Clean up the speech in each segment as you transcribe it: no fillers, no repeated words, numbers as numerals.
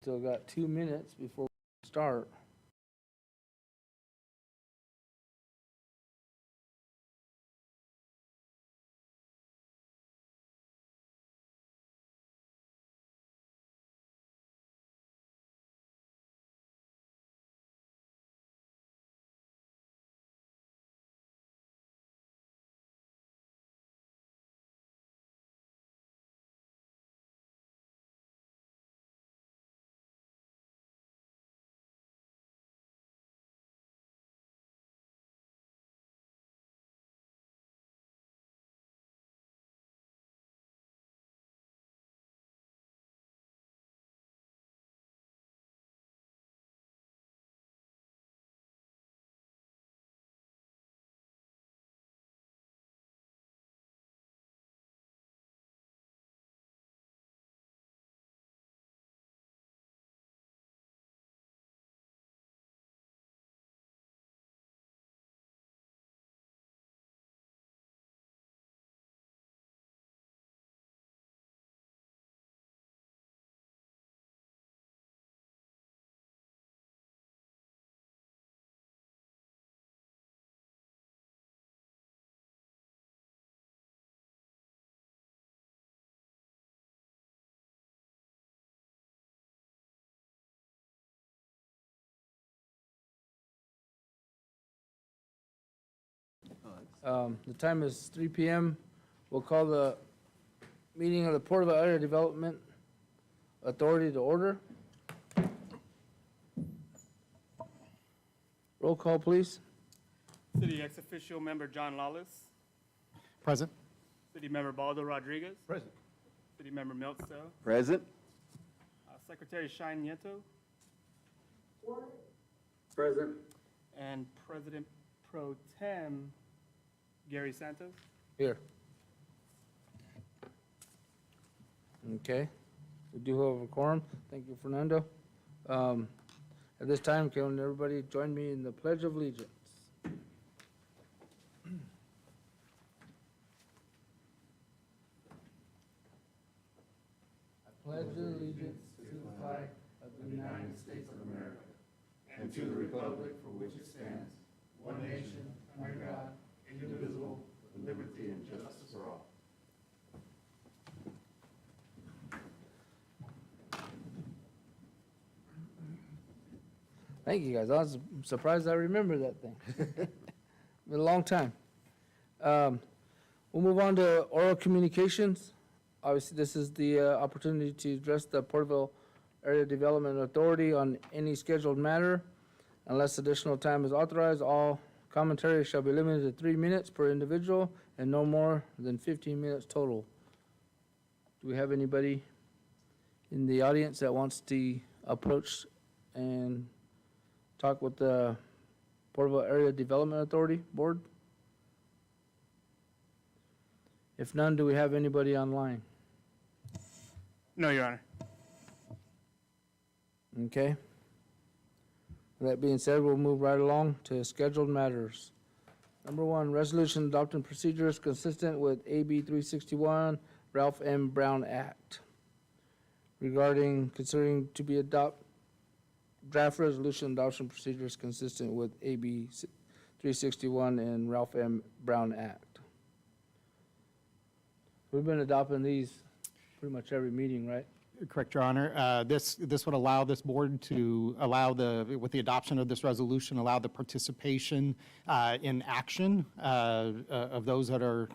Still got 2 minutes before we start. The time is 3 p.m. We'll call the meeting of the Porterville Area Development Authority to order. Roll call, please. City ex-official member John Lawless. Present. City member Baldo Rodriguez. Present. City member Miltstow. Present. Secretary Shine Nieto. Present. And President Pro Tem Gary Santos. Here. Okay. We do have a quorum. Thank you, Fernando. At this time, can everybody join me in the Pledge of Allegiance? I pledge allegiance to the flag of the United States of America and to the republic for which it stands, one nation, under God, indivisible, with liberty and justice for all. Thank you, guys. I was surprised I remember that thing. Been a long time. We'll move on to oral communications. Obviously, this is the opportunity to address the Porterville Area Development Authority on any scheduled matter. Unless additional time is authorized, all commentary shall be limited to 3 minutes per individual and no more than 15 minutes total. Do we have anybody in the audience that wants to approach and talk with the Porterville Area Development Authority Board? If none, do we have anybody online? No, Your Honor. Okay. With that being said, we'll move right along to scheduled matters. Number 1, resolution adopting procedures consistent with AB 361, Ralph M. Brown Act regarding considering to be draft resolution adoption procedures consistent with AB 361 and Ralph M. Brown Act. We've been adopting these pretty much every meeting, right? Correct, Your Honor. This would allow this board to allow with the adoption of this resolution, allow the participation in action of those that are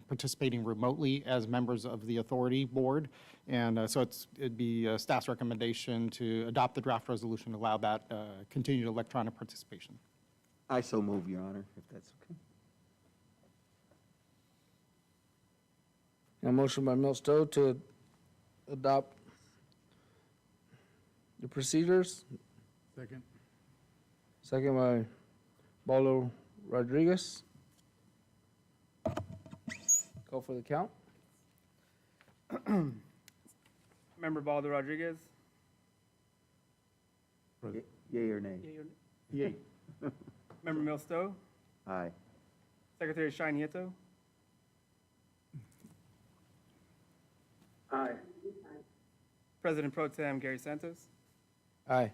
participating remotely as members of the authority board. And so it'd be staff's recommendation to adopt the draft resolution, allow that continued electronic participation. I so move, Your Honor, if that's okay. A motion by Miltstow to adopt the procedures. Second. Second by Baldo Rodriguez. Call for the count. Member Baldo Rodriguez. Yea or nay? Yay. Member Miltstow. Aye. Secretary Shine Nieto. Aye. President Pro Tem Gary Santos. Aye.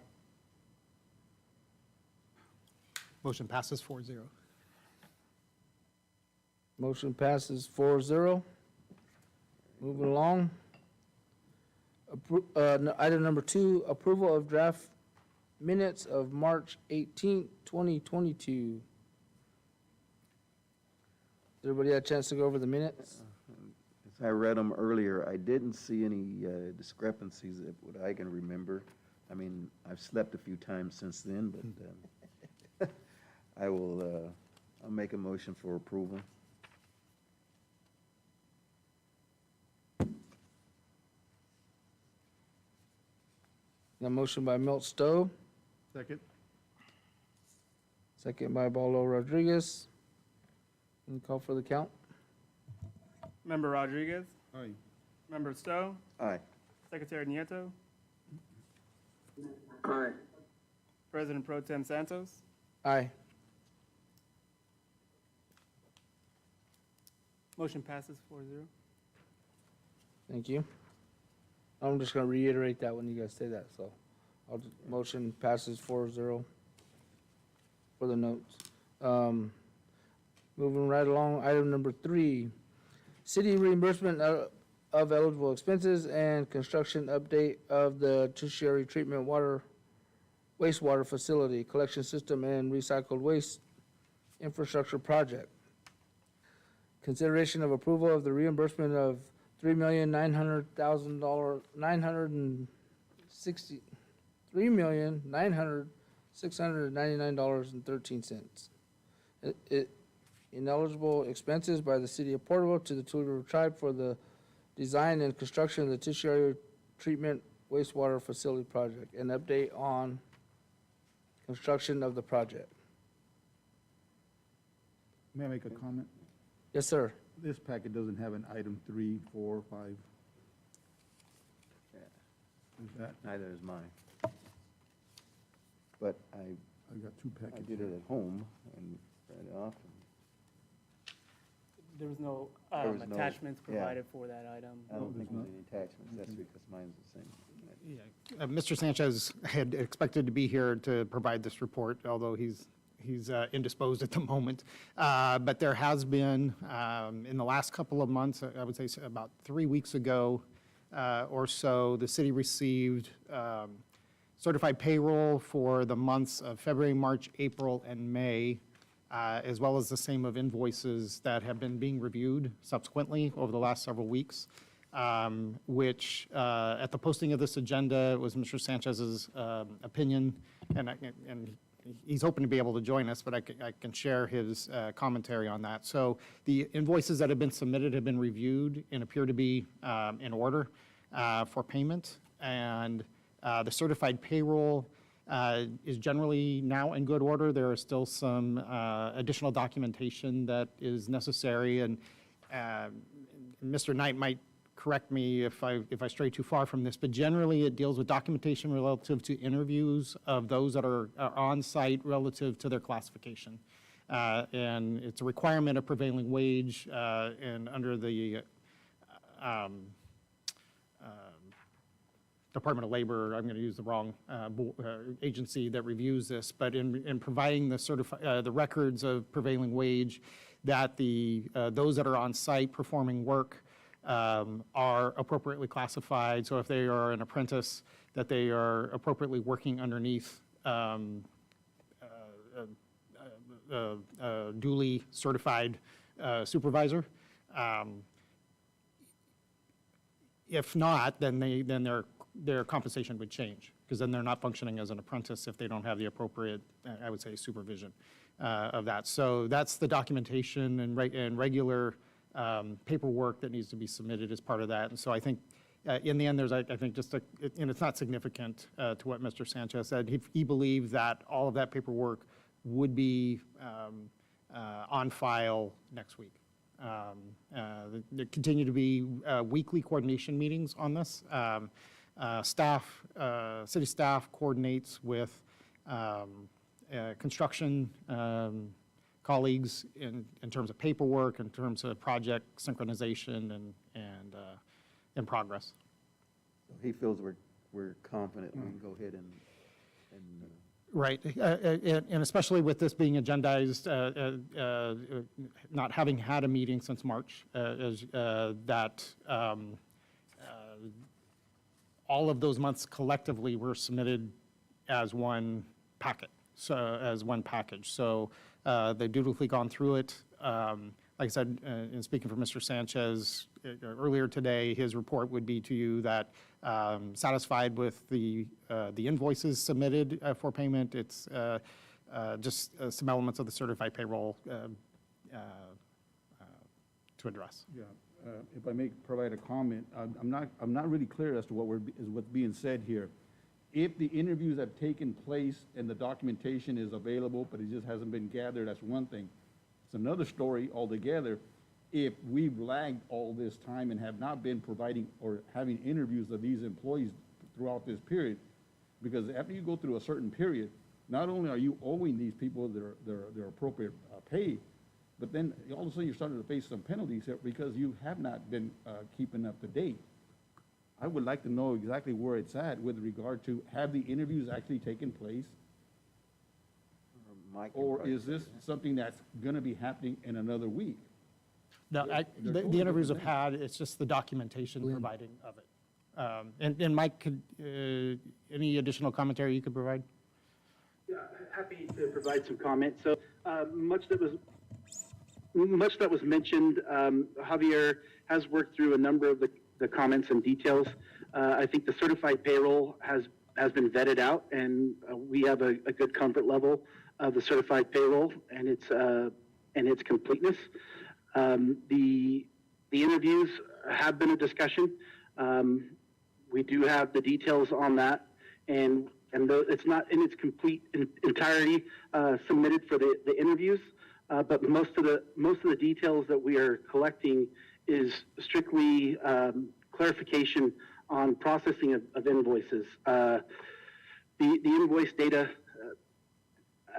Motion passes 4-0. Motion passes 4-0. Moving along. Item number 2, approval of draft minutes of March 18th, 2022. Did everybody have a chance to go over the minutes? As I read them earlier, I didn't see any discrepancies that what I can remember. I mean, I've slept a few times since then, but I'll make a motion for approval. A motion by Milt Stowe, Second. second by Baldo Rodriguez. Any call for the count? Member Rodriguez, Aye. Member Stowe, Aye. Secretary Nieto, Aye. President Pro Tem Santos. Aye. Motion passes 4-0. Thank you. I'm just gonna reiterate that when you guys say that, so. Motion passes 4-0 for the notes. Moving right along, item number 3, city reimbursement of eligible expenses and construction update of the tertiary treatment wastewater facility, collection system and recycled waste infrastructure project. Consideration of approval of the reimbursement of $3,900,699.13. Ineligible expenses by the city of Porterville to the Tule River Tribe for the design and construction of the tertiary treatment wastewater facility project. An update on construction of the project. May I make a comment? Yes, sir. This packet doesn't have an item 3, 4, 5. Is that, Neither is mine. But I got 2 packets. did it at home and read it off. There was no There was no- attachments yeah. provided for that item. I don't think there's there's any attachments. That's because mine's the same. Mr. Sanchez had expected to be here to provide this report, although he's indisposed at the moment. But there has been, in the last couple of months, I would say about 3 weeks ago or so, the city received certified payroll for the months of February, March, April, and May, as well as the same of invoices that have been being reviewed subsequently over the last several weeks, which at the posting of this agenda was Mr. Sanchez's opinion, and he's hoping to be able to join us, but I can share his commentary on that. So the invoices that have been submitted have been reviewed and appear to be in order for payment, and the certified payroll is generally now in good order. There are still some additional documentation that is necessary, and Mr. Knight might correct me if I stray too far from this, but generally it deals with documentation relative to interviews of those that are on site relative to their classification. And it's a requirement of prevailing wage, and under the Department of Labor, I'm going to use the wrong agency that reviews this, but in providing the records of prevailing wage, that those that are on site performing work are appropriately classified. So if they are an apprentice, that they are appropriately working underneath duly certified supervisor. If not, then their compensation would change, because then they're not functioning as an apprentice if they don't have the appropriate, I would say, supervision of that. So that's the documentation and regular paperwork that needs to be submitted as part of that. And so I think in the end, there's, I think, just and it's not significant to what Mr. Sanchez said. He believed that all of that paperwork would be on file next week. There continue to be weekly coordination meetings on this. City staff coordinates with construction colleagues in terms of paperwork, in terms of project synchronization and in progress. So he feels we're confident we can go ahead and And, Right, and especially with this being agendized, not having had a meeting since March, all of those months collectively were submitted as one packet, so, as one package. So they've dutifully gone through it. Like I said, in speaking for Mr. Sanchez earlier today, his report would be to you that satisfied with the invoices submitted for payment. It's just some elements of the certified payroll to address. Yeah, if I may provide a comment, I'm not really clear as to what's being said here. If the interviews have taken place and the documentation is available, but it just hasn't been gathered, that's one thing. It's another story altogether if we've lagged all this time and have not been providing or having interviews of these employees throughout this period. Because after you go through a certain period, not only are you owing these people their appropriate pay, but then all of a sudden you're starting to face some penalties here because you have not been keeping up to date. I would like to know exactly where it's at with regard to, have the interviews actually taken place? Mike can Or probably is this something that's gonna be happening in another week? No, They're the totally interviews I've different had, it's just the documentation providing of it. And Mike, could, any additional commentary you could provide? Yeah, happy to provide some comment. So much that was mentioned, Javier has worked through a number of the comments and details. I think the certified payroll has been vetted out, and we have a good comfort level of the certified payroll and its completeness. The interviews have been a discussion. We do have the details on that, and it's not in its complete entirety submitted for the interviews, but most of the details that we are collecting is strictly clarification on processing of invoices. The invoice data,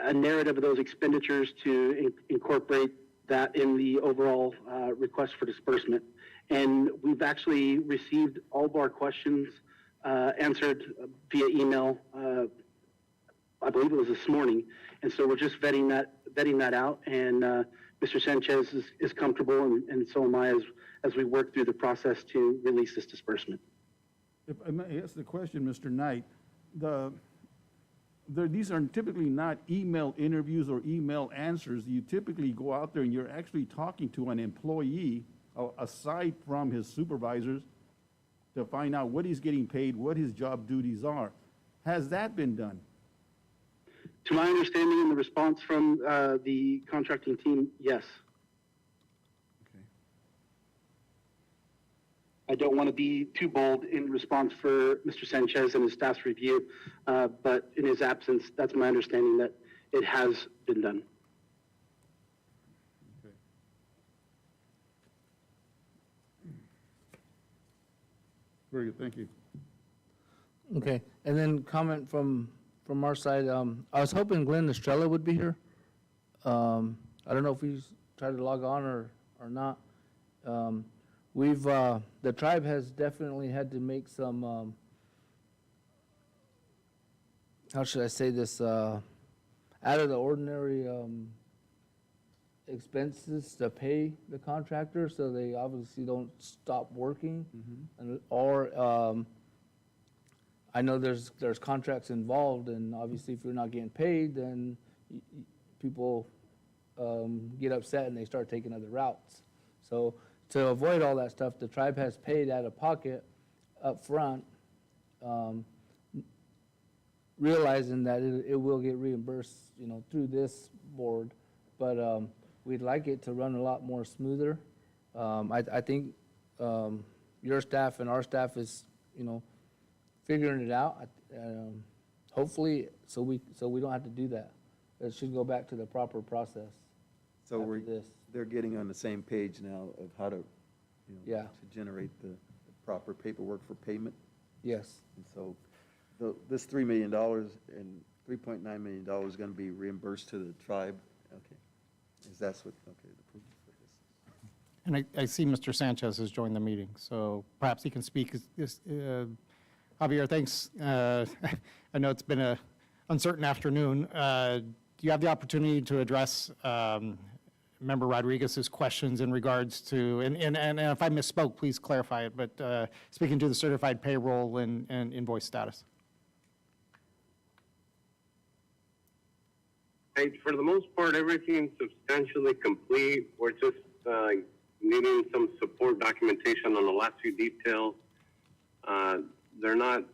a narrative of those expenditures to incorporate that in the overall request for disbursement. And we've actually received all of our questions answered via email, I believe it was this morning. And so we're just vetting that out, and Mr. Sanchez is comfortable, and so am I, as we work through the process to release this disbursement. If I may ask the question, Mr. Knight, these are typically not email interviews or email answers. You typically go out there and you're actually talking to an employee, aside from his supervisors, to find out what he's getting paid, what his job duties are. Has that been done? To my understanding and the response from the contracting team, yes. Okay. I don't want to be too bold in response for Mr. Sanchez and his staff's review, but in his absence, that's my understanding that it has been done. Okay. Very good, thank you. Okay, and then comment from our side, I was hoping Glenn Estrella would be here. I don't know if he's tried to log on or not. The tribe has definitely had to make some, how should I say this, out of the ordinary expenses to pay the contractor, so they obviously don't stop working. Or I know there's contracts involved, and obviously if you're not getting paid, then people get upset and they start taking other routes. So to avoid all that stuff, the tribe has paid out of pocket up front, realizing that it will get reimbursed, through this board. But we'd like it to run a lot more smoother. I think your staff and our staff is, figuring it out. Hopefully, so we don't have to do that. It should go back to the proper process. So after this. they're getting on the same page now of how to, Yeah. to generate the proper paperwork for payment. Yes. And so this $3 million and $3.9 million is going to be reimbursed to the tribe? Okay. Is that's what, okay, the proof for this. And I see Mr. Sanchez has joined the meeting, so perhaps he can speak. Javier, thanks. I know it's been a uncertain afternoon, do you have the opportunity to address Member Rodriguez's questions in regards to, and if I misspoke, please clarify it, but speaking to the certified payroll and invoice status? For the most part, everything's substantially complete. We're just needing some support documentation on the last few details. They're not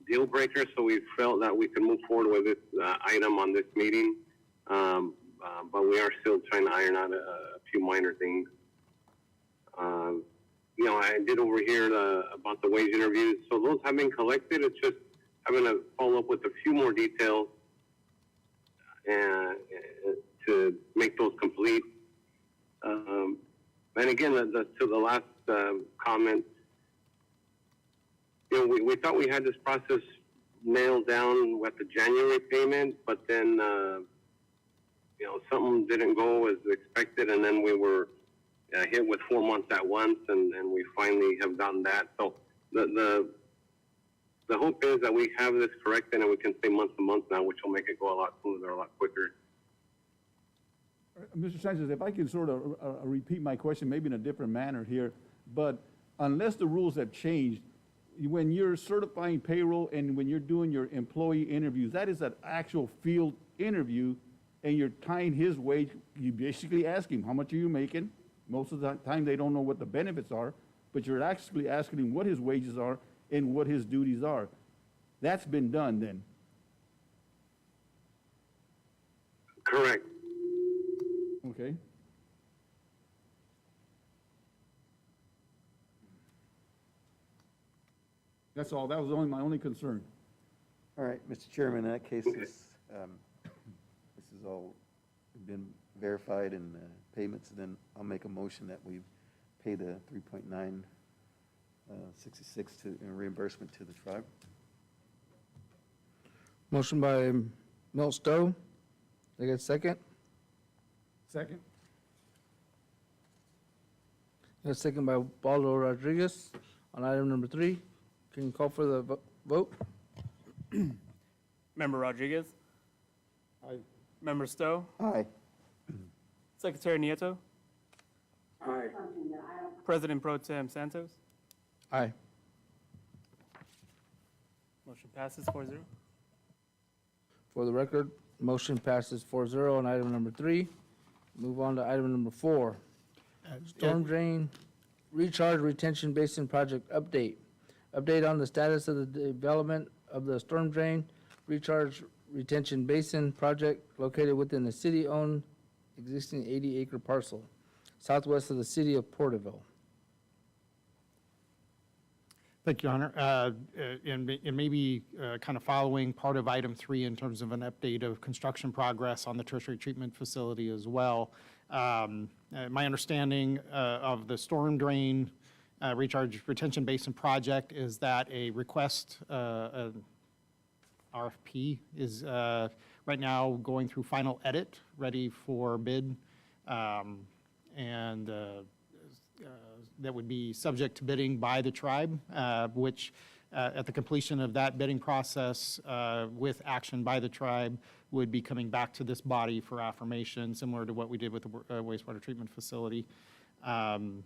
deal breakers, so we felt that we could move forward with this item on this meeting. But we are still trying to iron out a few minor things. You know, I did overhear about the wage interviews, so those have been collected. It's just having to follow up with a few more details and to make those complete. And again, to the last comment, you know, we thought we had this process nailed down with the January payment, but then, you know, something didn't go as expected, and then we were hit with 4 months at once, and we finally have gotten that. So the hope is that we have this corrected and we can say month to month now, which will make it go a lot smoother, a lot quicker. Mr. Sanchez, if I can sort of repeat my question, maybe in a different manner here, but unless the rules have changed, when you're certifying payroll and when you're doing your employee interviews, that is an actual field interview, and you're tying his wage. You basically ask him, how much are you making? Most of the time, they don't know what the benefits are, but you're actually asking him what his wages are and what his duties are. That's been done then. Correct. Okay. That's all. That was my only concern. All right, Mr. Chairman, in that case, this is all been verified in payments, then I'll make a motion that we pay the 3.966 in reimbursement to the tribe. Motion by Milt Stowe. I get a second? Second? A second by Baldo Rodriguez on item number 3. Can you call for the vote? Member Rodriguez, Aye. Member Stowe, Aye. Secretary Nieto. Aye. President Pro Tem Santos. Aye. Motion passes 4-0. For the record, motion passes 4-0 on item number 3. Move on to item number 4. Storm drain recharge retention basin project update. Update on the status of the development of the storm drain recharge retention basin project located within the city-owned existing 80-acre parcel, southwest of the city of Porterville. Thank you, Your Honor. And maybe kind of following part of item 3 in terms of an update of construction progress on the tertiary treatment facility as well. My understanding of the storm drain recharge retention basin project is that a request, RFP, is right now going through final edit, ready for bid, and that would be subject to bidding by the tribe, which at the completion of that bidding process with action by the tribe would be coming back to this body for affirmation, similar to what we did with the wastewater treatment facility. And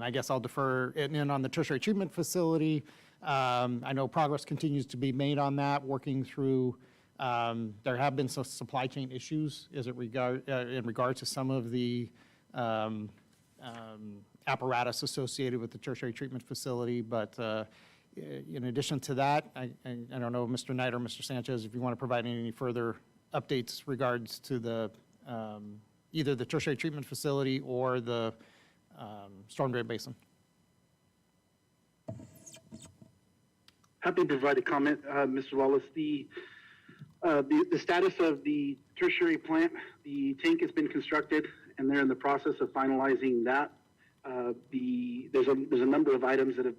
I guess I'll defer, and then on the tertiary treatment facility, I know progress continues to be made on that, working through, there have been some supply chain issues in regard to some of the apparatus associated with the tertiary treatment facility, but in addition to that, I don't know, Mr. Knight or Mr. Sanchez, if you want to provide any further updates regards to the either the tertiary treatment facility or the storm drain basin. Happy to provide a comment, Mr. Wallace. The status of the tertiary plant, the tank has been constructed, and they're in the process of finalizing that. There's a number of items that have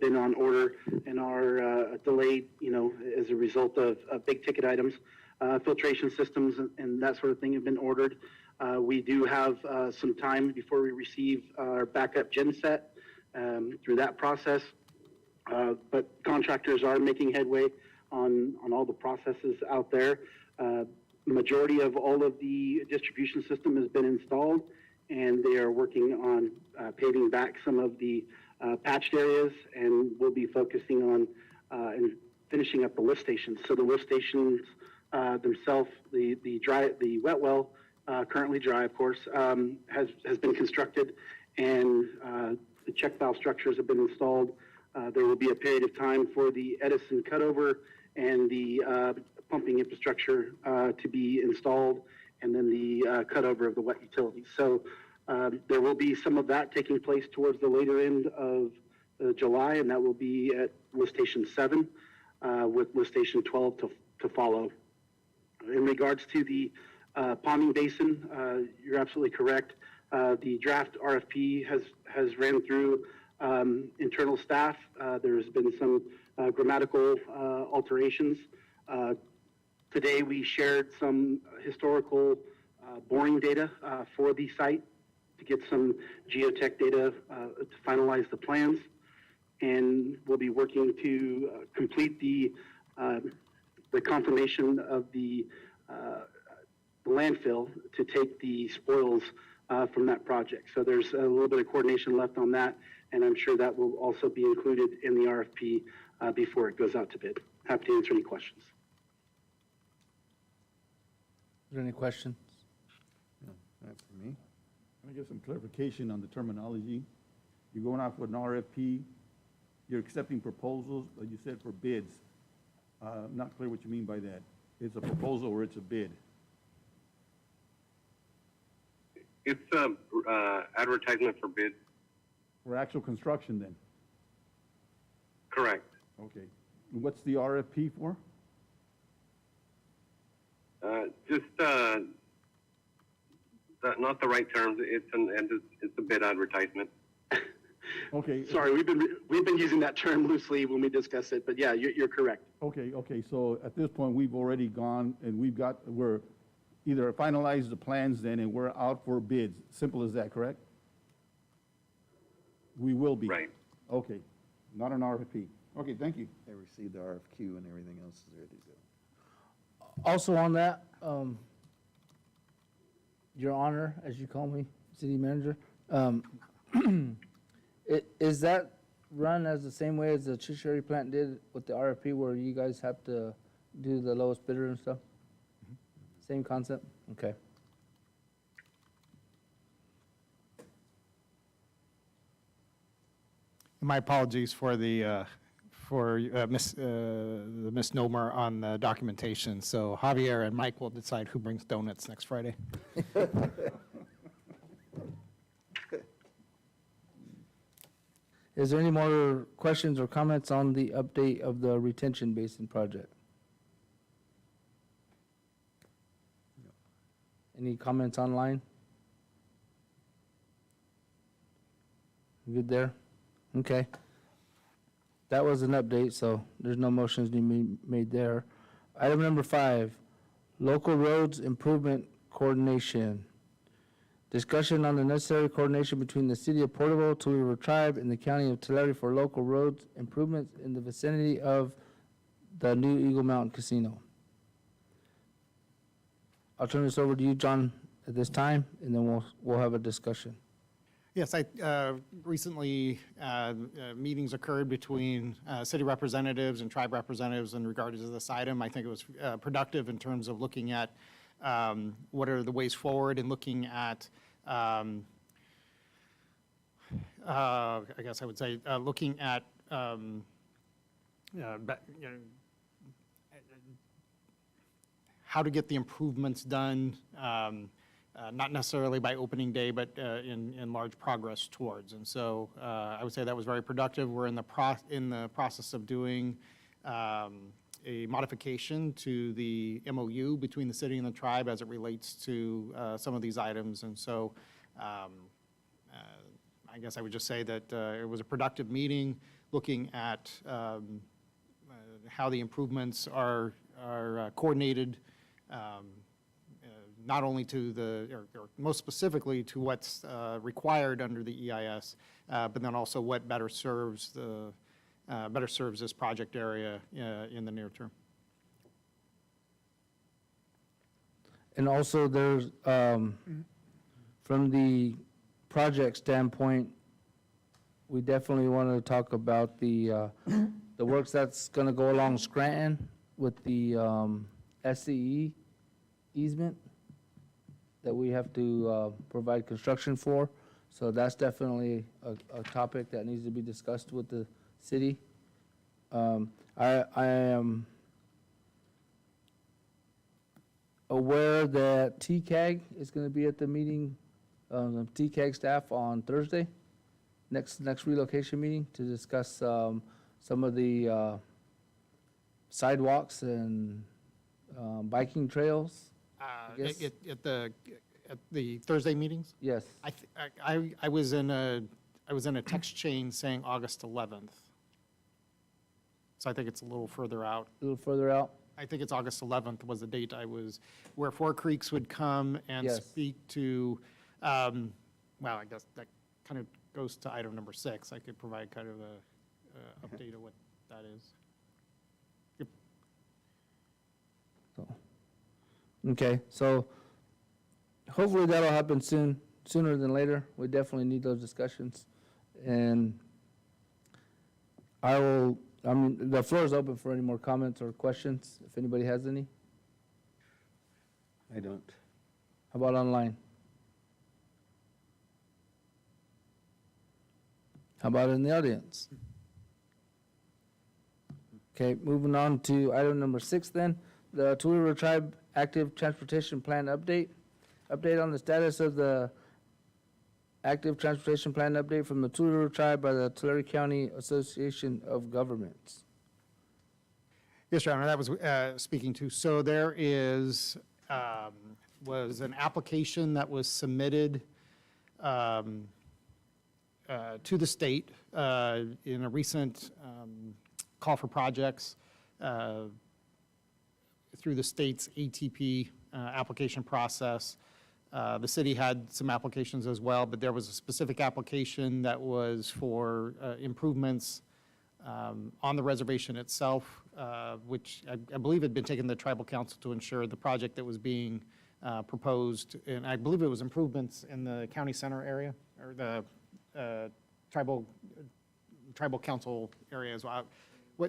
been on order and are delayed, as a result of big ticket items. Filtration systems and that sort of thing have been ordered. We do have some time before we receive our backup genset through that process. But contractors are making headway on all the processes out there. Majority of all of the distribution system has been installed, and they are working on paving back some of the patched areas, and we'll be focusing on and finishing up the lift stations. So the lift stations themselves, the wet well, currently dry, of course, has been constructed, and the check valve structures have been installed. There will be a period of time for the Edison cutover and the pumping infrastructure to be installed, and then the cutover of the wet utilities. So there will be some of that taking place towards the later end of July, and that will be at lift station 7, with lift station 12 to follow. In regards to the ponding basin, you're absolutely correct. The draft RFP has ran through internal staff. There's been some grammatical alterations. Today we shared some historical boring data for the site to get some geotech data to finalize the plans, and we'll be working to complete the confirmation of the landfill to take the spoils from that project. So there's a little bit of coordination left on that, and I'm sure that will also be included in the RFP before it goes out to bid. Happy to answer any questions. Is there any questions? Not for me. Can I get some clarification on the terminology? You're going out for an RFP, you're accepting proposals, like you said, for bids. I'm not clear what you mean by that. It's a proposal or it's a bid? It's a advertisement for bid. For actual construction then? Correct. Okay. And what's the RFP for? Not the right terms. It's a bid advertisement. Okay. Sorry, we've been using that term loosely when we discuss it, but yeah, you're correct. Okay, so at this point, we've already gone and we're either finalized the plans then and we're out for bids. Simple as that, correct? We will be. Right. Okay, not an RFP. Okay, thank you. I received the RFQ and everything else is ready to go. Also on that, Your Honor, as you call me, city manager, is that run as the same way as the tertiary plant did with the RFP, where you guys have to do the lowest bidder and stuff? Same concept? Okay. My apologies for the misnomer on the documentation. So Javier and Mike will decide who brings donuts next Friday. Is there any more questions or comments on the update of the retention basin project? Any comments online? Good there? Okay. That was an update, so there's no motions to be made there. Item number 5, local roads improvement coordination. Discussion on the necessary coordination between the city of Porterville, Tule River Tribe, and the county of Tulare for local roads improvements in the vicinity of the new Eagle Mountain Casino. I'll turn this over to you, John, at this time, and then we'll have a discussion. Yes, recently, meetings occurred between city representatives and tribe representatives in regards to this item. I think it was productive in terms of looking at what are the ways forward and looking at, I guess I would say, looking at how to get the improvements done, not necessarily by opening day, but in large progress towards. And so I would say that was very productive. We're in the process of doing a modification to the MOU between the city and the tribe as it relates to some of these items. And so I guess I would just say that it was a productive meeting, looking at how the improvements are coordinated, not only to or most specifically to what's required under the EIS, but then also what better serves better serves this project area in the near term. And also there's, from the project standpoint, we definitely want to talk about the works that's going to go along Scranton with the SCE easement that we have to provide construction for. So that's definitely a topic that needs to be discussed with the city. I am aware that TCAG is going to be at the meeting, the TCAG staff on Thursday, next relocation meeting, to discuss some of the sidewalks and biking trails. guess- At the Thursday meetings? Yes, I was in a text chain saying August 11th. So I think it's a little further out. a little further out. I think it's August 11th was the date where Four Creeks would come and Yes. speak to, well, I guess that kind of goes to item number 6. I could provide kind of a update of what that is. Yep. Okay, so hopefully that'll happen sooner than later. We definitely need those discussions. And the floor is open for any more comments or questions, if anybody has any. I don't. How about online? How about in the audience? Okay, moving on to item number 6 then, the Two River Tribe Active Transportation Plan update. Update on the status of the Active Transportation Plan update from the Two River Tribe by the Tulare County Association of Governments. Yes, Your Honor, that was speaking to. So there was an application that was submitted to the state in a recent call for projects through the state's ATP application process. The city had some applications as well, but there was a specific application that was for improvements on the reservation itself, which I believe had been taken to the tribal council to ensure the project that was being proposed, and I believe it was improvements in the county center area, or the tribal council area as well.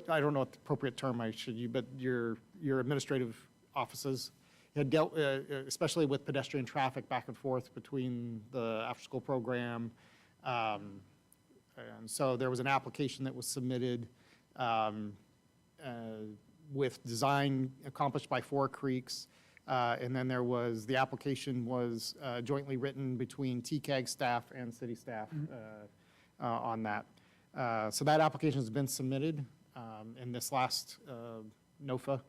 I don't know what the appropriate term I should use, but your administrative offices had dealt, especially with pedestrian traffic back and forth between the after-school program. And so there was an application that was submitted with design accomplished by Four Creeks. And then the application was jointly written between TCAG staff and city staff on that. So that application has been submitted in this last NOFA.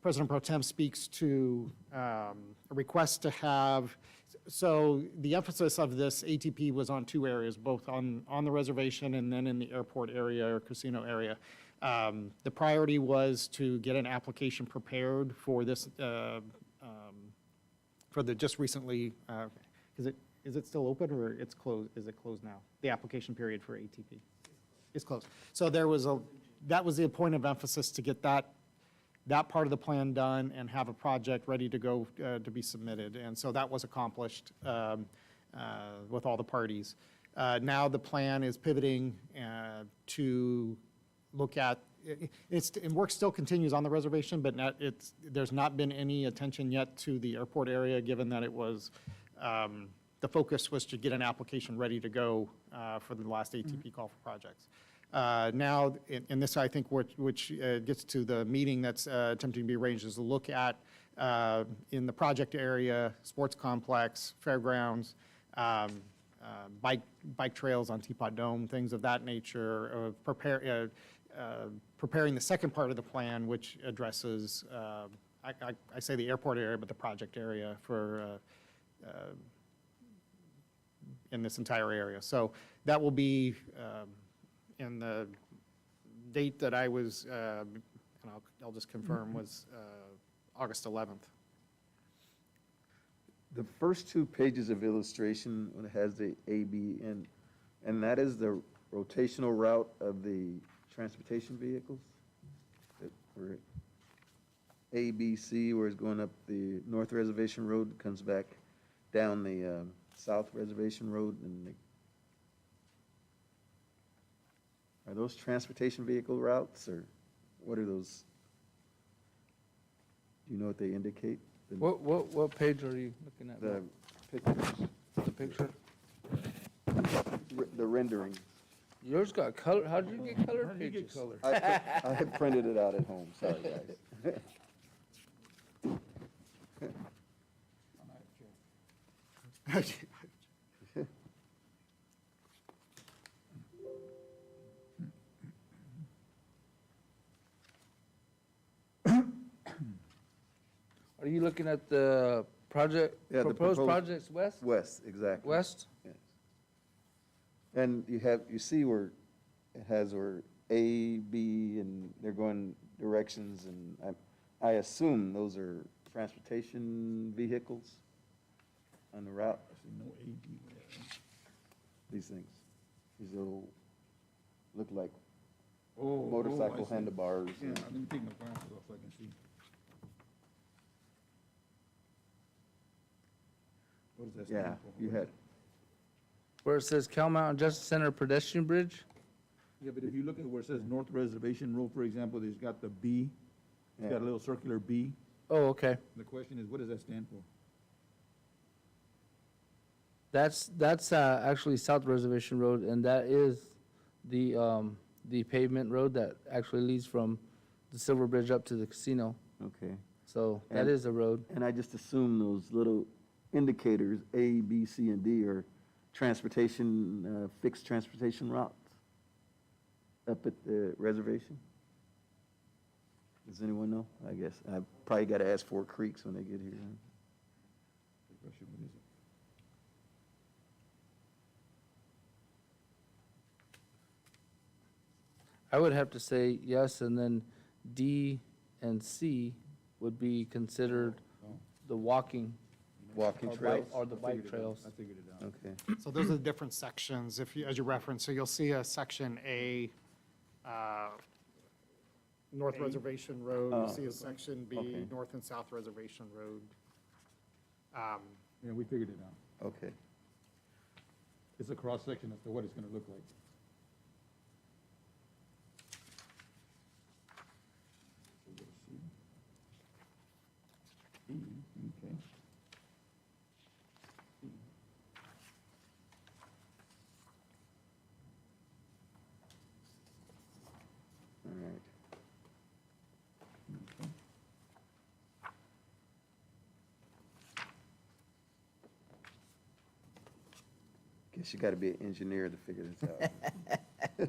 President Pro Tem speaks to a request to have, so the emphasis of this ATP was on 2 areas, both on the reservation and then in the airport area or casino area. The priority was to get an application prepared for this, for the just recently, is it still open or it's closed? Is it closed now? The application period for ATP? It's closed. So that was the point of emphasis, to get that part of the plan done and have a project ready to go to be submitted. And so that was accomplished with all the parties. Now the plan is pivoting to look at, and work still continues on the reservation, but there's not been any attention yet to the airport area, given that it was, the focus was to get an application ready to go for the last ATP call for projects. Now, and this, I think, which gets to the meeting that's attempting to be arranged, is to look at, in the project area, sports complex, fairgrounds, bike trails on Teapot Dome, things of that nature, preparing the second part of the plan, which addresses, I say the airport area, but the project area for, in this entire area. So that will be, and the date that I was, and I'll just confirm, was August 11th. The first 2 pages of illustration, when it has the A, B, and And that is the rotational route of the transportation vehicles? That were A, B, C, where it's going up the North Reservation Road, comes back down the South Reservation Road, and are those transportation vehicle routes, or what are those? Do you know what they indicate? What page are you looking at? The Matt? The picture? the rendering. Yours got color, how did you get color pages? I had printed it out at home, sorry, guys. Are you looking at the project, Yeah, the proposed proposed- projects west? West, exactly. West? Yes. And you see where it has where A, B, and they're going directions, and I assume those are transportation vehicles on the route, No AD. these things. These little, look like Oh, motorcycle I see. handlebars. Yeah, and- let me take my glasses off so I can see. What does that stand Yeah, for? you What is had, it? Where it says Cal Mountain Justice Center pedestrian bridge? Yeah, but if you look at where it says North Reservation Road, for example, there's got the B, it's got a yeah. little circular B. Oh, okay. The question is, what does that stand for? That's actually South Reservation Road, and that is the pavement road that actually leads from the Silver Bridge up to the casino. Okay. So that And- is a road. And I just assume those little indicators, A, B, C, and D, are transportation, fixed transportation routes up at the reservation? Does anyone know? I guess, I probably got to ask Fort Creeks when they get here. The question, what is it? I would have to say yes, and then D and C would be considered the walking Walking or trails? bike- or the bike trails. I figured it out. Okay, So those are the different sections, if you, as you reference, so you'll see a section A, North Reservation Road, Oh. you'll see a section B, Okay. North and South Reservation Road. Yeah, we figured it out. okay. It's a cross-section as to what it's gonna look like. So we'll see. Okay. All right. Guess you got to be an engineer to figure this out.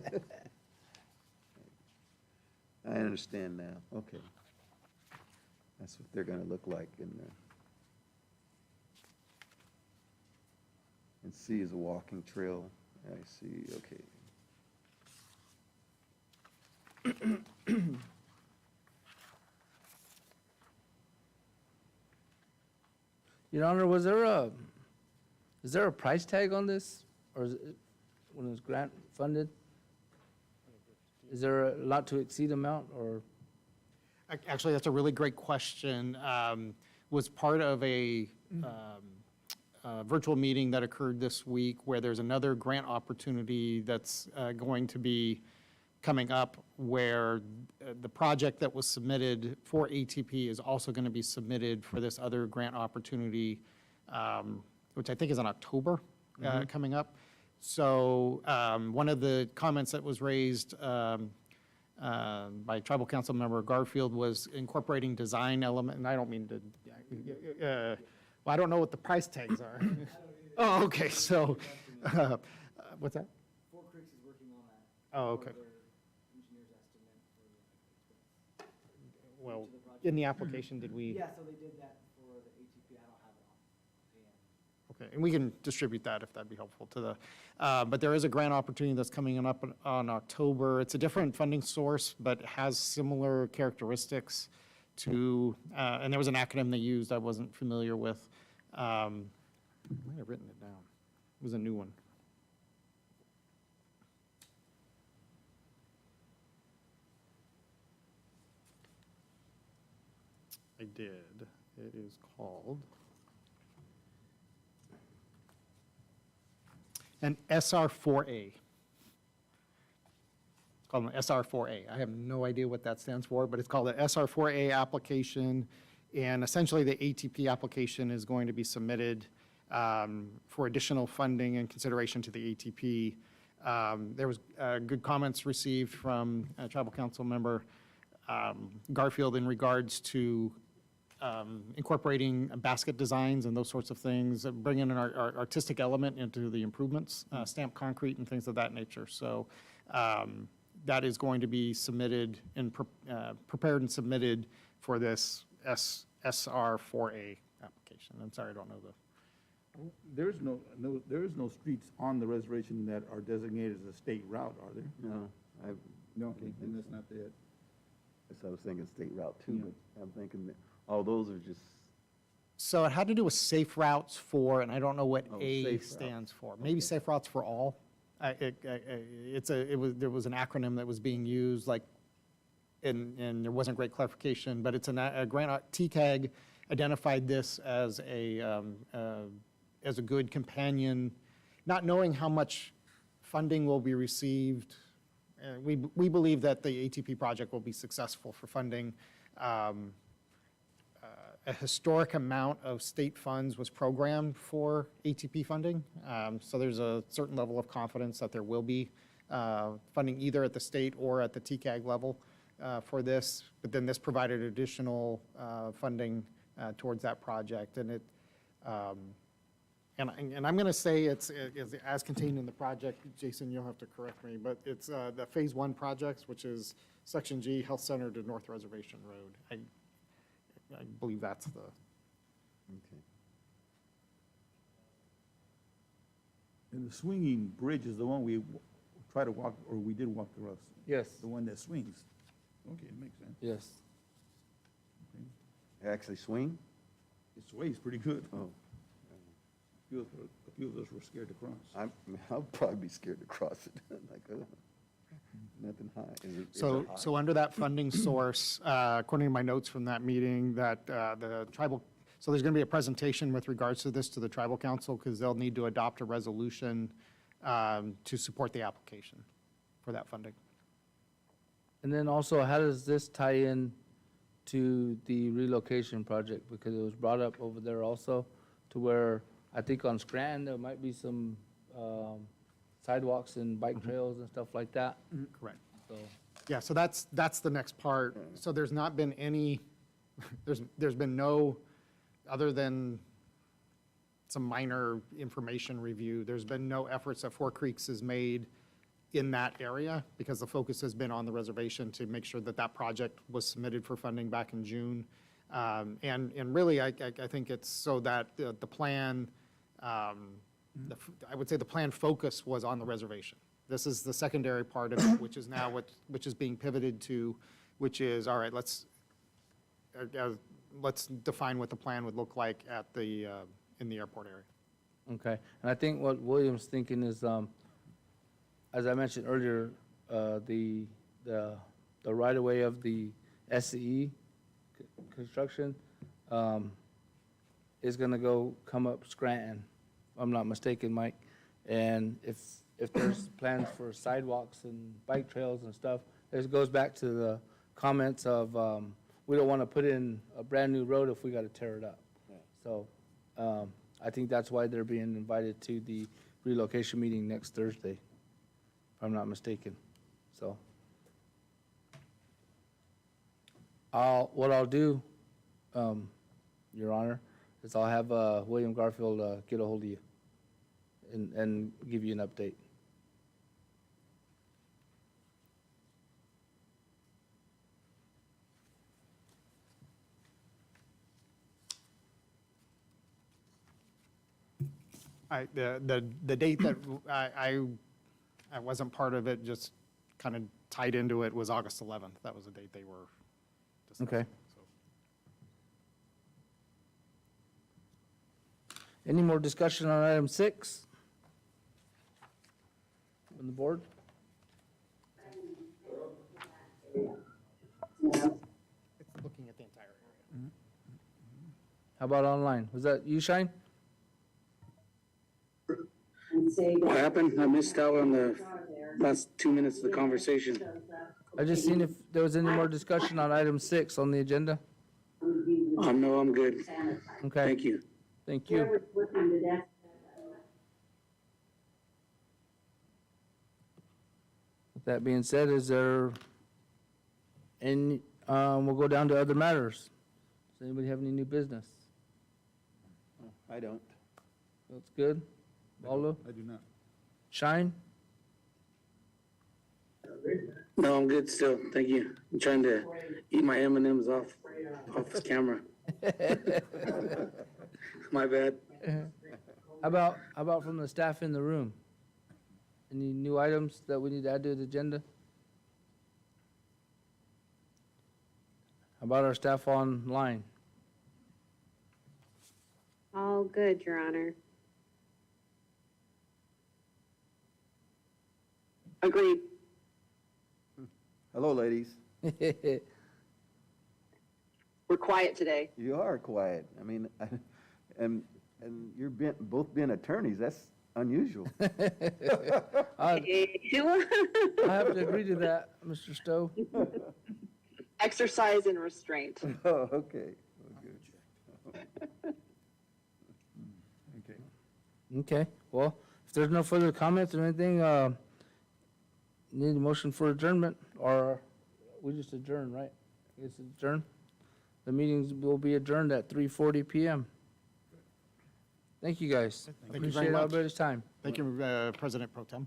I understand now, okay. That's what they're gonna look like in there. And C is a walking trail, I see, okay. Your Honor, is there a price tag on this? Or is it, when it was grant funded? Is there a lot to exceed amount, or? Actually, that's a really great question. Was part of a virtual meeting that occurred this week where there's another grant opportunity that's going to be coming up where the project that was submitted for ATP is also going to be submitted for this other grant opportunity, which I think is in October coming up. So one of the comments that was raised by Tribal Council Member Garfield was incorporating design element, and I don't mean to, well, I don't know what the price tags are. Oh, okay, so, what's that? Fort Creeks is working on that. Oh, okay. For their engineer's estimate for the expense. Well, in the application, did we? Yeah, so they did that for the ATP, I don't have it on hand. Okay, and we can distribute that if that'd be helpful to the, but there is a grant opportunity that's coming up on October. It's a different funding source, but has similar characteristics to, and there was an acronym they used I wasn't familiar with. I might have written it down. It was a new one. I did. It is called an SR4A. It's called an SR4A. I have no idea what that stands for, but it's called an SR4A application. And essentially, the ATP application is going to be submitted for additional funding and consideration to the ATP. There was good comments received from a tribal council member Garfield in regards to incorporating basket designs and those sorts of things, bringing an artistic element into the improvements, stamped concrete and things of that nature. So that is going to be submitted and prepared and submitted for this SR4A application. I'm sorry, I don't know the. There is no streets on the reservation that are designated as a state route, are there? No, No, okay, then that's not it. I was thinking state route too, but I'm thinking that all those are just, So it had to do with safe routes for, and I don't know what Oh, A safe routes. stands for. Maybe safe routes for all. There was an acronym that was being used, like, and there wasn't great clarification, but it's a grant, TCAG identified this as a good companion, not knowing how much funding will be received. We believe that the ATP project will be successful for funding. A historic amount of state funds was programmed for ATP funding. So there's a certain level of confidence that there will be funding either at the state or at the TCAG level for this. But then this provided additional funding towards that project. And and I'm going to say it's as contained in the project. Jason, you'll have to correct me, but it's the Phase 1 projects, which is Section G, Health Center to North Reservation Road. I believe that's the. okay. And the swinging bridge is the one we try to walk, or we did walk across, Yes, the one that swings. Okay, it makes sense. yes. Actually swing? It sways pretty good. Oh, A few of us were scared to cross. I'll probably be scared to cross it, like, nothing high. Is it high? So under that funding source, according to my notes from that meeting, that the tribal, so there's going to be a presentation with regards to this to the tribal council because they'll need to adopt a resolution to support the application for that funding. And then also, how does this tie in to the relocation project? Because it was brought up over there also, to where I think on Scranton, there might be some sidewalks and bike trails and stuff like that. Correct. So, Yeah, so that's the next part. So there's not been any, there's been no, other than some minor information review, there's been no efforts that Four Creeks has made in that area because the focus has been on the reservation to make sure that that project was submitted for funding back in June. And really, I think it's so that the plan, I would say the plan focus was on the reservation. This is the secondary part of it, which is now which is being pivoted to, which is, all right, let's define what the plan would look like at the, in the airport area. okay. And I think what William's thinking is, as I mentioned earlier, the right-of-way of the SCE construction is gonna come up Scranton, if I'm not mistaken, Mike. And if there's plans for sidewalks and bike trails and stuff, this goes back to the comments of, we don't wanna put in a brand-new road if we gotta tear it up. So, I think that's why they're being invited to the relocation meeting next Thursday, if I'm not mistaken, so. What I'll do, Your Honor, is I'll have William Garfield get a hold of you and give you an update. The date that I wasn't part of it, just kind of tied into it, was August 11th. That was the date they were discussing. Okay. So. Any more discussion on item 6? On the board? It's looking at the entire area. How about online? Was that you, Shine? What happened? I missed out on the last 2 minutes of the conversation. I just seen if there was any more discussion on item 6 on the agenda. No, I'm good. Okay, Thank you. thank you. With that being said, is there any, we'll go down to other matters. Does anybody have any new business? I don't. That's good. Baldo? I do not. Shine? No, I'm good still. Thank you. I'm trying to eat my M&Ms off this camera. My bad. How about from the staff in the room? Any new items that we need to add to the agenda? How about our staff online? All good, Your Honor. Agreed. Hello, ladies. We're quiet today. You are quiet. I mean, and you're both being attorneys. That's unusual. I have to agree to that, Mr. Stowe. Exercise and restraint. Oh, okay. Okay. Okay, well, if there's no further comments or anything, need a motion for adjournment, or we just adjourn, right? It's adjourn. The meetings will be adjourned at 3:40 PM. Thank you, guys. Thank you very Appreciate much. everybody's time. Thank you, President Pro Tem.